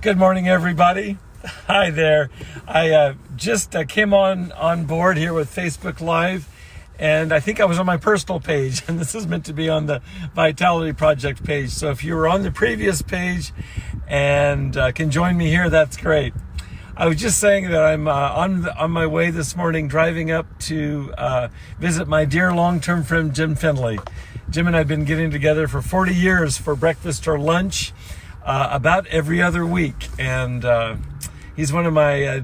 Good morning, everybody. Hi there. I just came on board here with Facebook Live, and I think I was on my personal page, and this is meant to be on the Vitality Project page. So if you were on the previous page and can join me here, that's great. I was just saying that I'm on my way this morning, driving up to visit my dear long-term friend, Jim Finley. Jim and I have been getting together for 40 years for breakfast or lunch about every other week. And he's one of my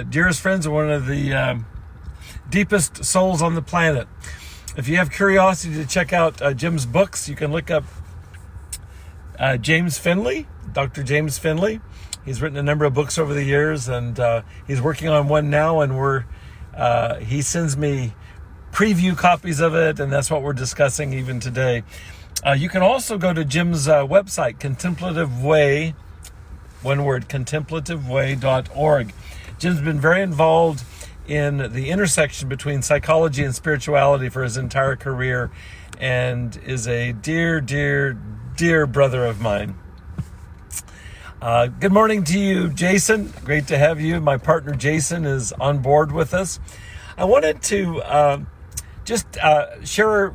dearest friends and one of the deepest souls on the planet. If you have curiosity to check out Jim's books, you can look up James Finley, Dr. James Finley. He's written a number of books over the years, and he's working on one now, and he sends me preview copies of it, and that's what we're discussing even today. You can also go to Jim's website, Contemplative Way, one word, contemplativeway.org. Jim's been very involved in the intersection between psychology and spirituality for his entire career, and is a dear, dear, dear brother of mine. Good morning to you, Jason. Great to have you. My partner, Jason, is on board with us. I wanted to share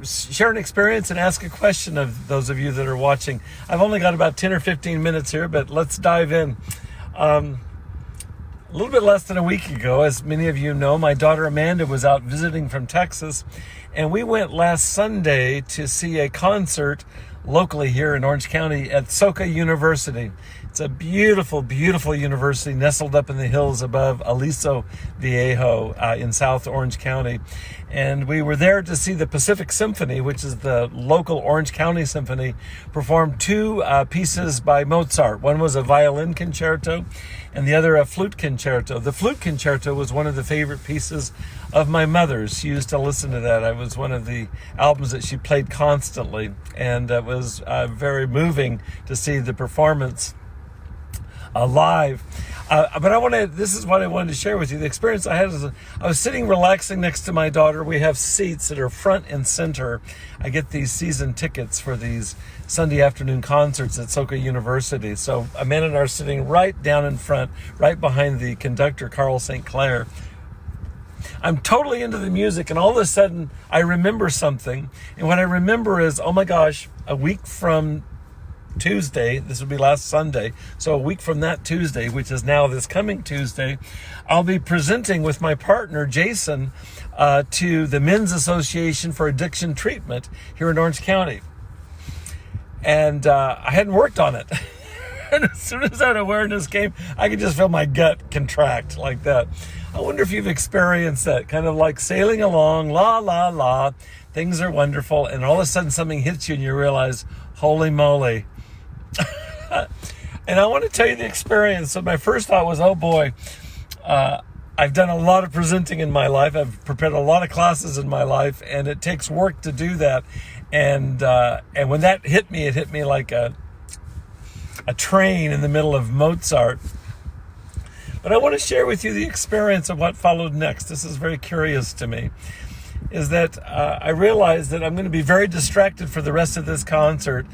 an experience and ask a question of those of you that are watching. I've only got about 10 or 15 minutes here, but let's dive in. A little bit less than a week ago, as many of you know, my daughter Amanda was out visiting from Texas, and we went last Sunday to see a concert locally here in Orange County at Soka University. It's a beautiful, beautiful university nestled up in the hills above Aliso Viejo in South Orange County. And we were there to see the Pacific Symphony, which is the local Orange County Symphony, perform two pieces by Mozart. One was a violin concerto and the other a flute concerto. The flute concerto was one of the favorite pieces of my mother's. She used to listen to that. It was one of the albums that she played constantly, and it was very moving to see the performance live. But this is what I wanted to share with you. The experience I had is I was sitting relaxing next to my daughter. We have seats that are front and center. I get these season tickets for these Sunday afternoon concerts at Soka University. So Amanda and I are sitting right down in front, right behind the conductor, Carl St. Clair. I'm totally into the music, and all of a sudden I remember something. And what I remember is, oh my gosh, a week from Tuesday, this will be last Sunday, so a week from that Tuesday, which is now this coming Tuesday, I'll be presenting with my partner Jason to the Men's Association for Addiction Treatment here in Orange County. And I hadn't worked on it. And as soon as that awareness came, I could just feel my gut contract like that. I wonder if you've experienced that, kind of like sailing along, la, la, la, things are wonderful, and all of a sudden something hits you and you realize, holy moly. And I want to tell you the experience. So my first thought was, oh boy, I've done a lot of presenting in my life. I've prepared a lot of classes in my life, and it takes work to do that. And when that hit me, it hit me like a train in the middle of Mozart. But I want to share with you the experience of what followed next. This is very curious to me. Is that I realized that I'm going to be very distracted for the rest of this concert.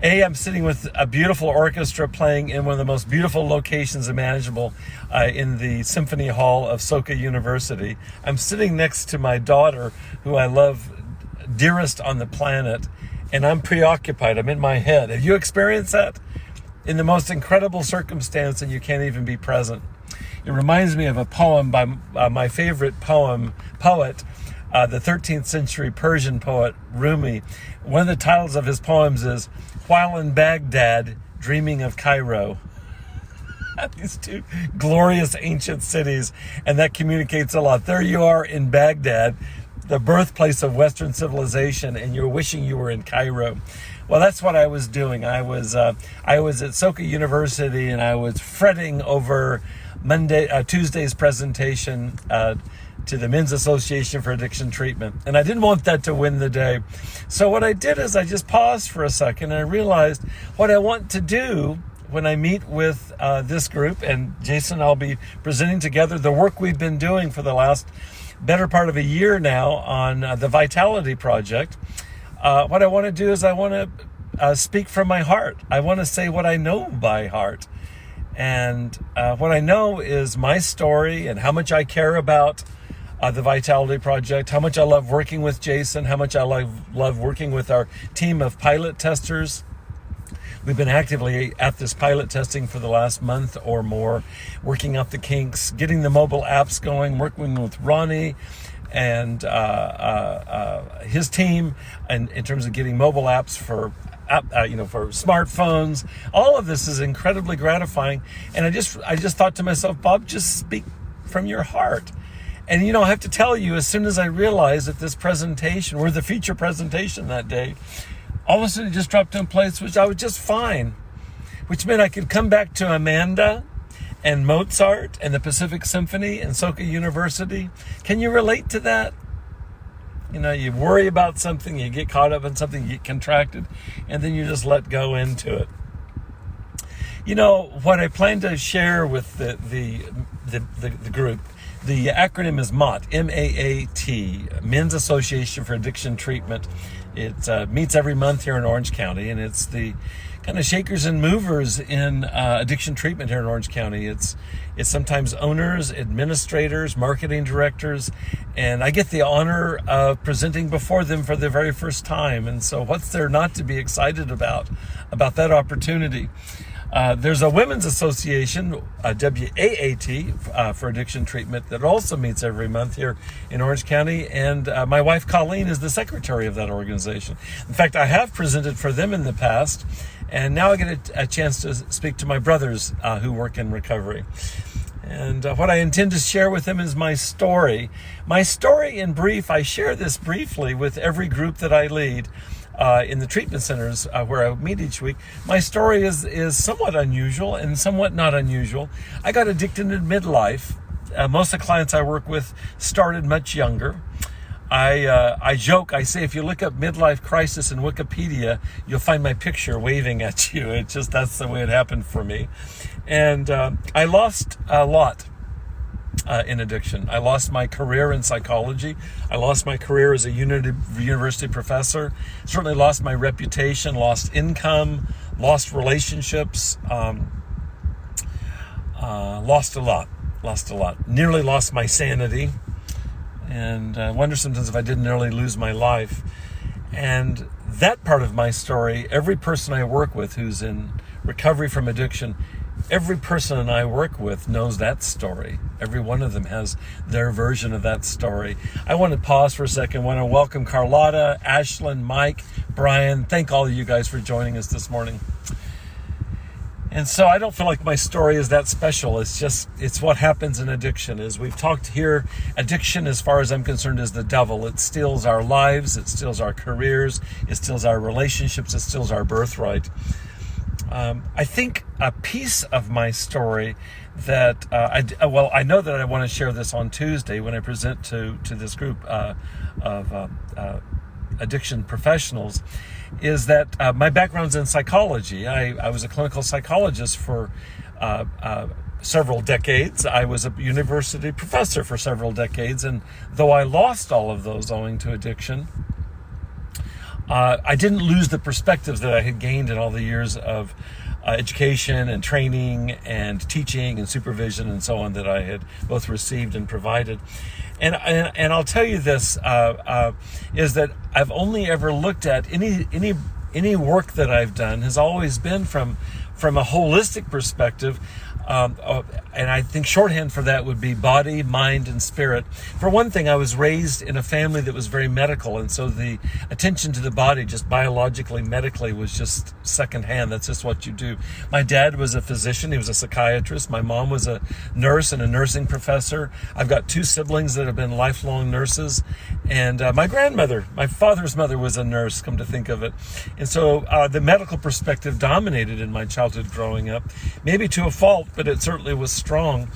I'm sitting with a beautiful orchestra playing in one of the most beautiful locations imaginable in the Symphony Hall of Soka University. I'm sitting next to my daughter, who I love dearest on the planet, and I'm preoccupied. I'm in my head. Have you experienced that? In the most incredible circumstance, and you can't even be present. It reminds me of a poem by my favorite poet, the 13th century Persian poet Rumi. One of the titles of his poems is While in Baghdad, Dreaming of Cairo. These two glorious ancient cities, and that communicates a lot. There you are in Baghdad, the birthplace of Western civilization, and you're wishing you were in Cairo. Well, that's what I was doing. I was at Soka University, and I was fretting over Tuesday's presentation to the Men's Association for Addiction Treatment. And I didn't want that to win the day. So what I did is I just paused for a second, and I realized what I want to do when I meet with this group, and Jason and I'll be presenting together the work we've been doing for the last better part of a year now on the Vitality Project. What I want to do is I want to speak from my heart. I want to say what I know by heart. And what I know is my story and how much I care about the Vitality Project, how much I love working with Jason, how much I love working with our team of pilot testers. We've been actively at this pilot testing for the last month or more, working out the kinks, getting the mobile apps going, working with Ronnie and his team, and in terms of getting mobile apps for smartphones. All of this is incredibly gratifying. And I just thought to myself, Bob, just speak from your heart. And I have to tell you, as soon as I realized that this presentation, or the feature presentation that day, all of a sudden it just dropped in place, which I was just fine, which meant I could come back to Amanda and Mozart and the Pacific Symphony and Soka University. Can you relate to that? You worry about something, you get caught up in something, you get contracted, and then you just let go into it. What I plan to share with the group, the acronym is MAAT, M-A-A-T, Men's Association for Addiction Treatment. It meets every month here in Orange County, and it's the kind of shakers and movers in addiction treatment here in Orange County. It's sometimes owners, administrators, marketing directors, and I get the honor of presenting before them for the very first time. And so what's there not to be excited about that opportunity? There's a women's association, WAAT, for addiction treatment that also meets every month here in Orange County. And my wife, Colleen, is the secretary of that organization. In fact, I have presented for them in the past. And now I get a chance to speak to my brothers who work in recovery. And what I intend to share with them is my story. My story in brief, I share this briefly with every group that I lead in the treatment centers where I meet each week. My story is somewhat unusual and somewhat not unusual. I got addicted in midlife. Most of the clients I work with started much younger. I joke, I say, if you look up midlife crisis in Wikipedia, you'll find my picture waving at you. That's the way it happened for me. And I lost a lot in addiction. I lost my career in psychology. I lost my career as a university professor. Certainly lost my reputation, lost income, lost relationships, lost a lot. Nearly lost my sanity. And I wonder sometimes if I didn't nearly lose my life. And that part of my story, every person I work with who's in recovery from addiction, every person I work with knows that story. Every one of them has their version of that story. I want to pause for a second. I want to welcome Carlotta, Ashlyn, Mike, Brian. Thank all of you guys for joining us this morning. And so I don't feel like my story is that special. It's what happens in addiction. As we've talked here, addiction, as far as I'm concerned, is the devil. It steals our lives. It steals our careers. It steals our relationships. It steals our birthright. I think a piece of my story that, I know that I want to share this on Tuesday when I present to this group of addiction professionals, is that my background's in psychology. I was a clinical psychologist for several decades. I was a university professor for several decades, and though I lost all of those owing to addiction, I didn't lose the perspectives that I had gained in all the years of education and training and teaching and supervision and so on that I had both received and provided. And I'll tell you this, is that I've only ever looked at any work that I've done has always been from a holistic perspective. And I think shorthand for that would be body, mind, and spirit. For one thing, I was raised in a family that was very medical, and so the attention to the body, just biologically, medically, was just secondhand. That's just what you do. My dad was a physician. He was a psychiatrist. My mom was a nurse and a nursing professor. I've got two siblings that have been lifelong nurses. And my grandmother, my father's mother, was a nurse, come to think of it. And so the medical perspective dominated in my childhood growing up, maybe to a fault, but it certainly was strong.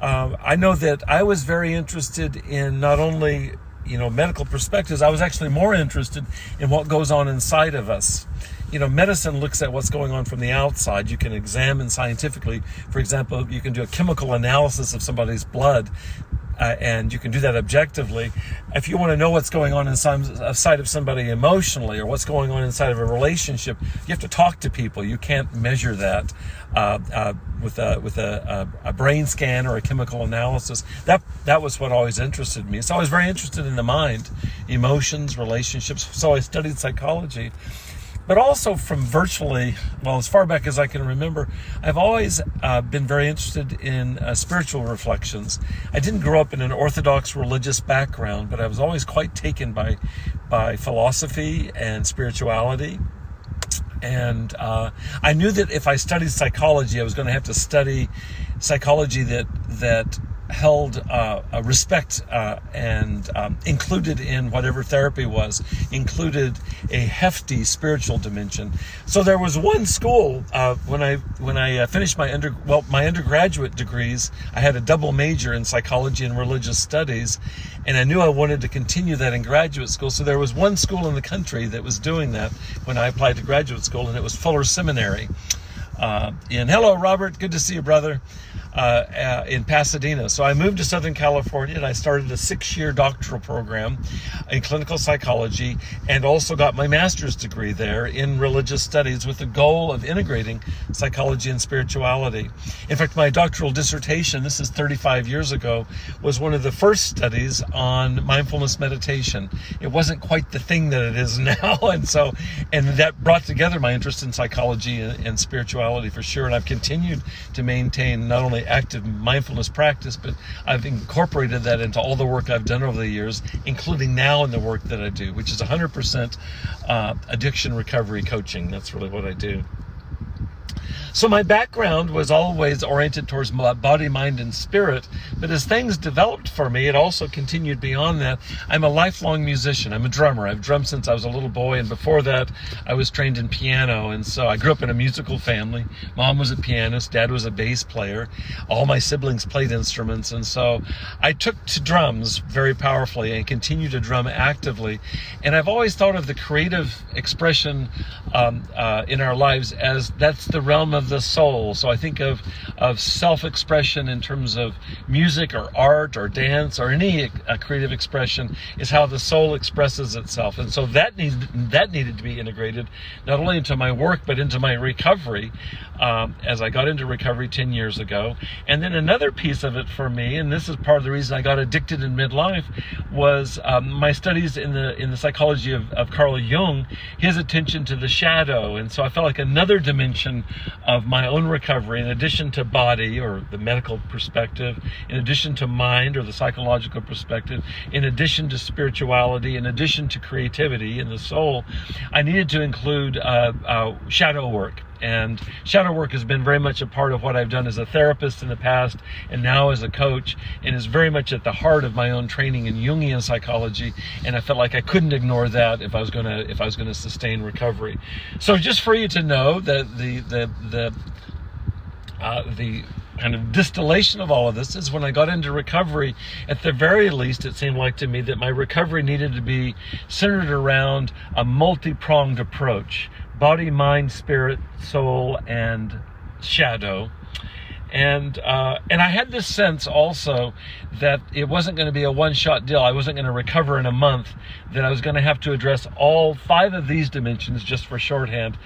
I know that I was very interested in not only, medical perspectives. I was actually more interested in what goes on inside of us. Medicine looks at what's going on from the outside. You can examine scientifically. For example, you can do a chemical analysis of somebody's blood. and you can do that objectively. If you want to know what's going on inside of somebody emotionally, or what's going on inside of a relationship, you have to talk to people. You can't measure that with a brain scan or a chemical analysis. That was what always interested me. So I was very interested in the mind, emotions, relationships. So I studied psychology. But also from virtually, well, as far back as I can remember, I've always been very interested in spiritual reflections. I didn't grow up in an orthodox religious background, but I was always quite taken by philosophy and spirituality. And I knew that if I studied psychology, I was going to have to study psychology that held a respect and included in whatever therapy was, included a hefty spiritual dimension. So there was one school when I finished my undergraduate degrees. I had a double major in psychology and religious studies, and I knew I wanted to continue that in graduate school. So there was one school in the country that was doing that when I applied to graduate school, and it was Fuller Seminary. Hello, Robert. Good to see you, brother. In Pasadena. So I moved to Southern California, and I started a 6-year doctoral program in clinical psychology, and also got my master's degree there in religious studies with the goal of integrating psychology and spirituality. In fact, my doctoral dissertation, this is 35 years ago, was one of the first studies on mindfulness meditation. It wasn't quite the thing that it is now, and that brought together my interest in psychology and spirituality for sure. And I've continued to maintain not only active mindfulness practice, but I've incorporated that into all the work I've done over the years, including now in the work that I do, which is 100% addiction recovery coaching. That's really what I do. So my background was always oriented towards body, mind, and spirit, but as things developed for me, it also continued beyond that. I'm a lifelong musician. I'm a drummer. I've drummed since I was a little boy, and before that, I was trained in piano, and so I grew up in a musical family. Mom was a pianist, Dad was a bass player. All my siblings played instruments, and so I took to drums very powerfully and continue to drum actively. And I've always thought of the creative expression in our lives as that's the realm of the soul. So I think of self-expression in terms of music or art or dance or any creative expression is how the soul expresses itself. And so that needed to be integrated not only into my work but into my recovery as I got into recovery 10 years ago. And then another piece of it for me, and this is part of the reason I got addicted in midlife, was my studies in the psychology of Carl Jung, his attention to the shadow. And so I felt like another dimension of my own recovery, in addition to body or the medical perspective, in addition to mind or the psychological perspective, in addition to spirituality, in addition to creativity in the soul, I needed to include shadow work. And shadow work has been very much a part of what I've done as a therapist in the past and now as a coach, and is very much at the heart of my own training in Jungian psychology. And I felt like I couldn't ignore that if I was going to sustain recovery. So just for you to know that the kind of distillation of all of this is when I got into recovery, at the very least, it seemed like to me that my recovery needed to be centered around a multi-pronged approach: body, mind, spirit, soul, and shadow. And I had this sense also that it wasn't going to be a one-shot deal. I wasn't going to recover in a month, that I was going to have to address all 5 of these dimensions, just for shorthand,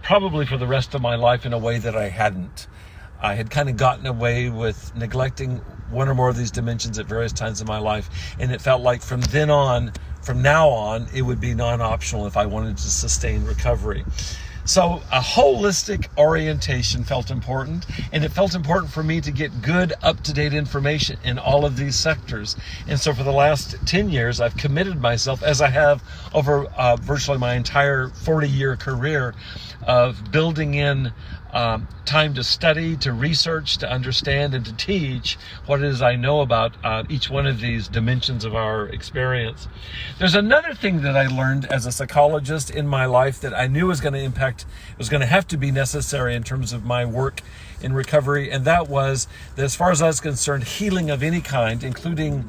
probably for the rest of my life, in a way that I hadn't. I had kind of gotten away with neglecting one or more of these dimensions at various times in my life, and it felt like from now on, it would be non-optional if I wanted to sustain recovery. So a holistic orientation felt important, and it felt important for me to get good, up-to-date information in all of these sectors. And so for the last 10 years, I've committed myself, as I have over virtually my entire 40-year career, of building in time to study, to research, to understand, and to teach what it is I know about each one of these dimensions of our experience. There's another thing that I learned as a psychologist in my life that I knew was going to have to be necessary in terms of my work in recovery, and that was that, as far as I was concerned, healing of any kind, including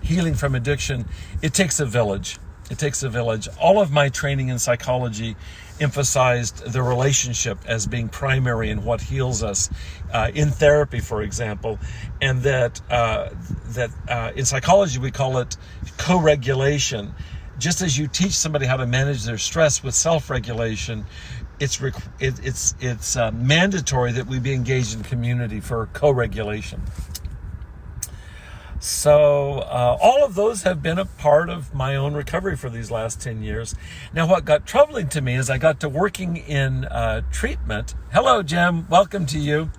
healing from addiction, it takes a village. It takes a village. All of my training in psychology emphasized the relationship as being primary in what heals us in therapy, for example, and that in psychology we call it co-regulation. Just as you teach somebody how to manage their stress with self-regulation, it's mandatory that we be engaged in community for co-regulation. So all of those have been a part of my own recovery for these last 10 years. Now, what got troubling to me is I got to working in treatment. Hello, Jim. Welcome to you.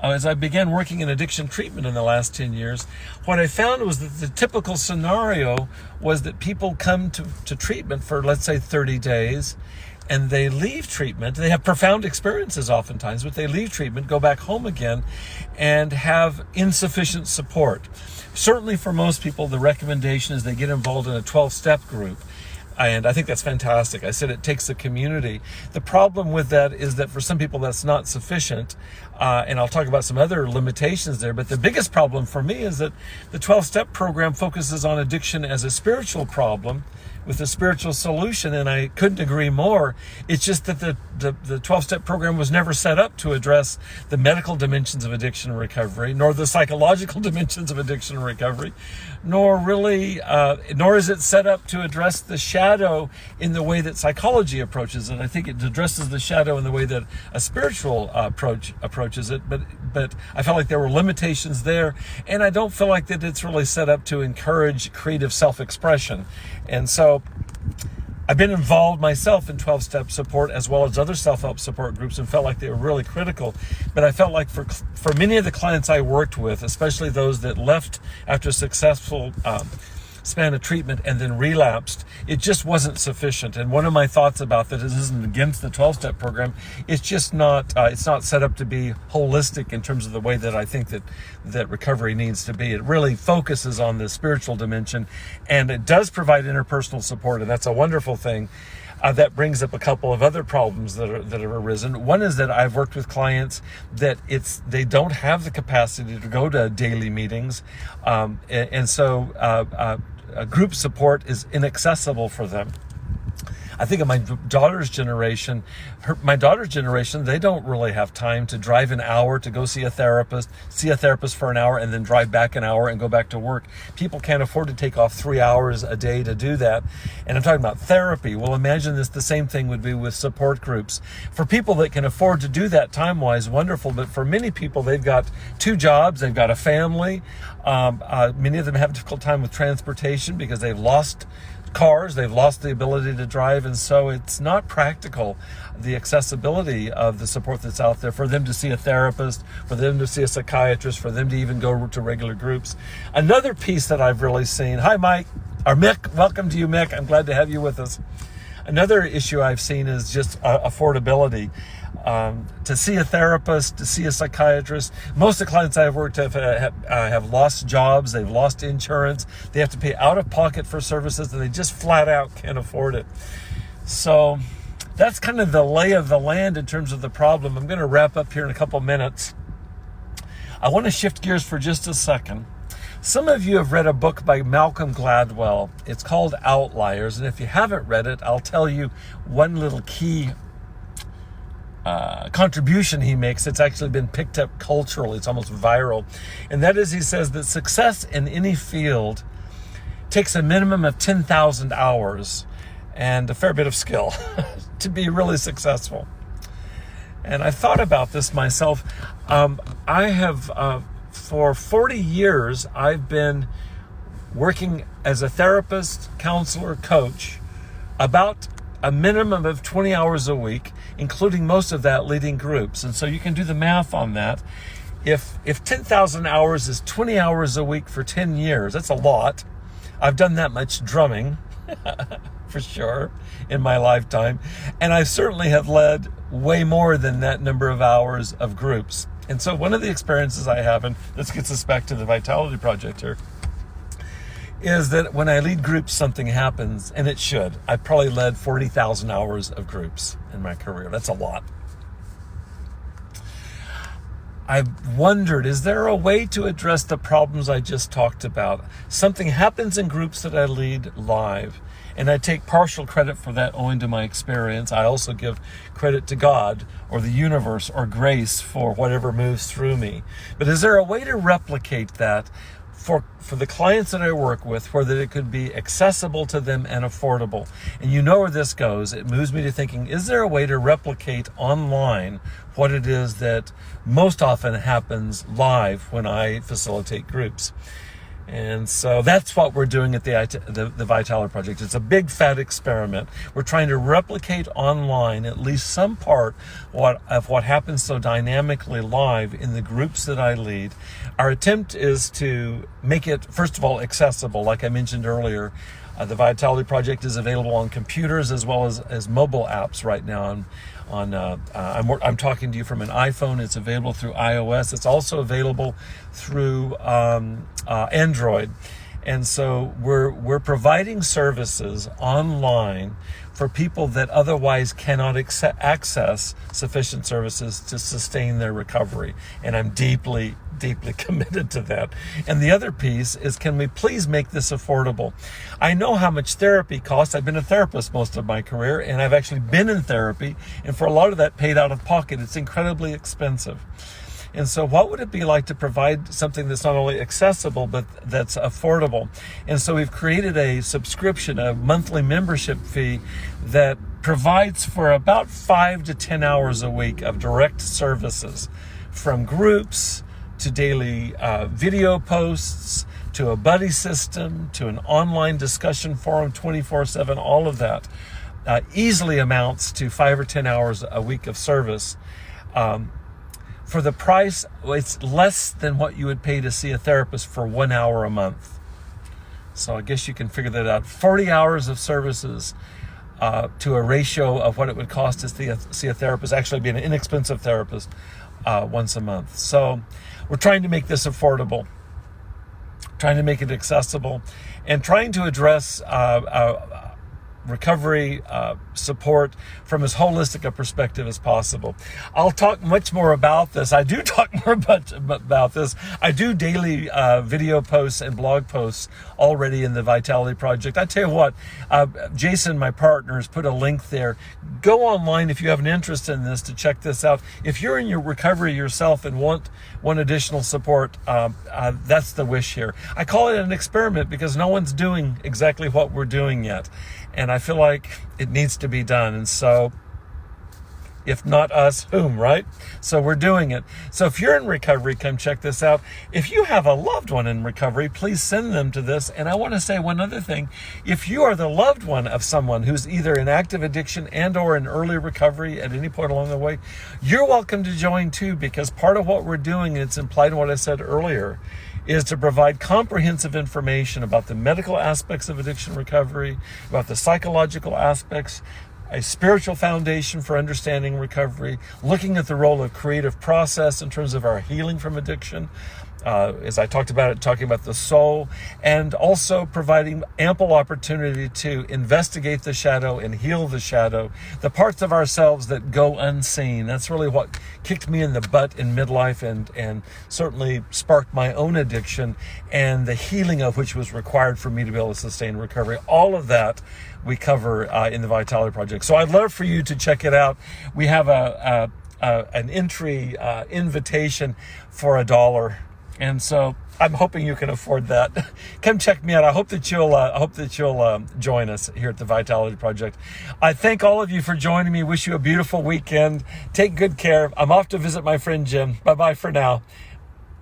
As I began working in addiction treatment in the last 10 years, what I found was that the typical scenario was that people come to treatment for, let's say, 30 days, and they leave treatment. They have profound experiences oftentimes, but they leave treatment, go back home again, and have insufficient support. Certainly for most people, the recommendation is they get involved in a 12-step group. And I think that's fantastic. I said it takes a community. The problem with that is that for some people that's not sufficient. And I'll talk about some other limitations there. But the biggest problem for me is that the 12-step program focuses on addiction as a spiritual problem with a spiritual solution, and I couldn't agree more. It's just that the 12-step program was never set up to address the medical dimensions of addiction and recovery, nor the psychological dimensions of addiction and recovery, nor is it set up to address the shadow in the way that psychology approaches it. I think it addresses the shadow in the way that a spiritual approaches it, but I felt like there were limitations there, and I don't feel like that it's really set up to encourage creative self-expression. And so I've been involved myself in 12-step support as well as other self-help support groups and felt like they were really critical. But I felt like for many of the clients I worked with, especially those that left after a successful span of treatment and then relapsed, it just wasn't sufficient. And one of my thoughts about that isn't against the 12-step program. It's just not, it's not set up to be holistic in terms of the way that I think that recovery needs to be. It really focuses on the spiritual dimension, and it does provide interpersonal support, and that's a wonderful thing. That brings up a couple of other problems that have arisen. One is that I've worked with clients that they don't have the capacity to go to daily meetings, and so group support is inaccessible for them. I think of my daughter's generation, they don't really have time to drive an hour to go see a therapist for an hour, and then drive back an hour and go back to work. People can't afford to take off 3 hours a day to do that. And I'm talking about therapy. Well, imagine the same thing would be with support groups. For people that can afford to do that time-wise, wonderful. But for many people, they've got 2 jobs, they've got a family. Many of them have a difficult time with transportation because they've lost cars, they've lost the ability to drive, and so it's not practical, the accessibility of the support that's out there for them to see a therapist, for them to see a psychiatrist, for them to even go to regular groups. Another piece that I've really seen, hi Mike, or Mick, welcome to you Mick, I'm glad to have you with us. Another issue I've seen is just affordability. To see a therapist, to see a psychiatrist. Most of the clients I've worked with have lost jobs, they've lost insurance, they have to pay out of pocket for services, and they just flat out can't afford it. So that's kind of the lay of the land in terms of the problem. I'm going to wrap up here in a couple minutes. I want to shift gears for just a second. Some of you have read a book by Malcolm Gladwell. It's called Outliers, and if you haven't read it, I'll tell you one little key contribution he makes. It's actually been picked up culturally. It's almost viral. And that is, he says that success in any field takes a minimum of 10,000 hours and a fair bit of skill to be really successful. And I thought about this myself. I have, for 40 years, I've been working as a therapist, counselor, coach, about a minimum of 20 hours a week, including most of that leading groups. And so you can do the math on that. If 10,000 hours is 20 hours a week for 10 years, that's a lot. I've done that much drumming, for sure, in my lifetime. And I certainly have led way more than that number of hours of groups. And so one of the experiences I have, and this gets us back to the Vitality Project here, is that when I lead groups, something happens, and it should. I've probably led 40,000 hours of groups in my career. That's a lot. I've wondered, is there a way to address the problems I just talked about? Something happens in groups that I lead live, And I take partial credit for that owing to my experience. I also give credit to God or the universe or grace for whatever moves through me. But is there a way to replicate that for the clients that I work with, where that it could be accessible to them and affordable? And you know where this goes. It moves me to thinking, is there a way to replicate online what it is that most often happens live when I facilitate groups? And so that's what we're doing at the Vitality Project. It's a big fat experiment. We're trying to replicate online at least some part of what happens so dynamically live in the groups that I lead. Our attempt is to make it, first of all, accessible. Like I mentioned earlier, the Vitality Project is available on computers as well as mobile apps right now. I'm talking to you from an iPhone. It's available through iOS. It's also available through Android. And so we're providing services online for people that otherwise cannot access sufficient services to sustain their recovery. And I'm deeply committed to that. And the other piece is, can we please make this affordable? I know how much therapy costs. I've been a therapist most of my career, and I've actually been in therapy, and for a lot of that paid out of pocket. It's incredibly expensive. And so what would it be like to provide something that's not only accessible, but that's affordable? And so we've created a subscription, a monthly membership fee that provides for about 5 to 10 hours a week of direct services, from groups to daily video posts, to a buddy system, to an online discussion forum 24/7, all of that easily amounts to 5 or 10 hours a week of service. For the price, it's less than what you would pay to see a therapist for 1 hour a month. So I guess you can figure that out. 40 hours of services to a ratio of what it would cost to see a therapist, actually be an inexpensive therapist once a month. So we're trying to make this affordable, trying to make it accessible, and trying to address recovery support from as holistic a perspective as possible. I'll talk much more about this. I do talk more about this. I do daily video posts and blog posts already in the Vitality Project. I tell you what, Jason, my partner, has put a link there. Go online if you have an interest in this to check this out. If you're in your recovery yourself and want additional support, that's the wish here. I call it an experiment because no one's doing exactly what we're doing yet. And I feel like it needs to be done. And so, if not us, whom, right? So we're doing it. So if you're in recovery, come check this out. If you have a loved one in recovery, please send them to this. And I want to say one other thing. If you are the loved one of someone who's either in active addiction and or in early recovery at any point along the way, you're welcome to join too, because part of what we're doing, and it's implied in what I said earlier, is to provide comprehensive information about the medical aspects of addiction recovery, about the psychological aspects, a spiritual foundation for understanding recovery, looking at the role of creative process in terms of our healing from addiction, as I talked about it, talking about the soul, and also providing ample opportunity to investigate the shadow and heal the shadow, the parts of ourselves that go unseen. That's really what kicked me in the butt in midlife and certainly sparked my own addiction, and the healing of which was required for me to be able to sustain recovery. All of that we cover in the Vitality Project. So I'd love for you to check it out. We have an entry invitation for $1. And so I'm hoping you can afford that. Come check me out. I hope that you'll join us here at the Vitality Project. I thank all of you for joining me. Wish you a beautiful weekend. Take good care. I'm off to visit my friend Jim. Bye-bye for now.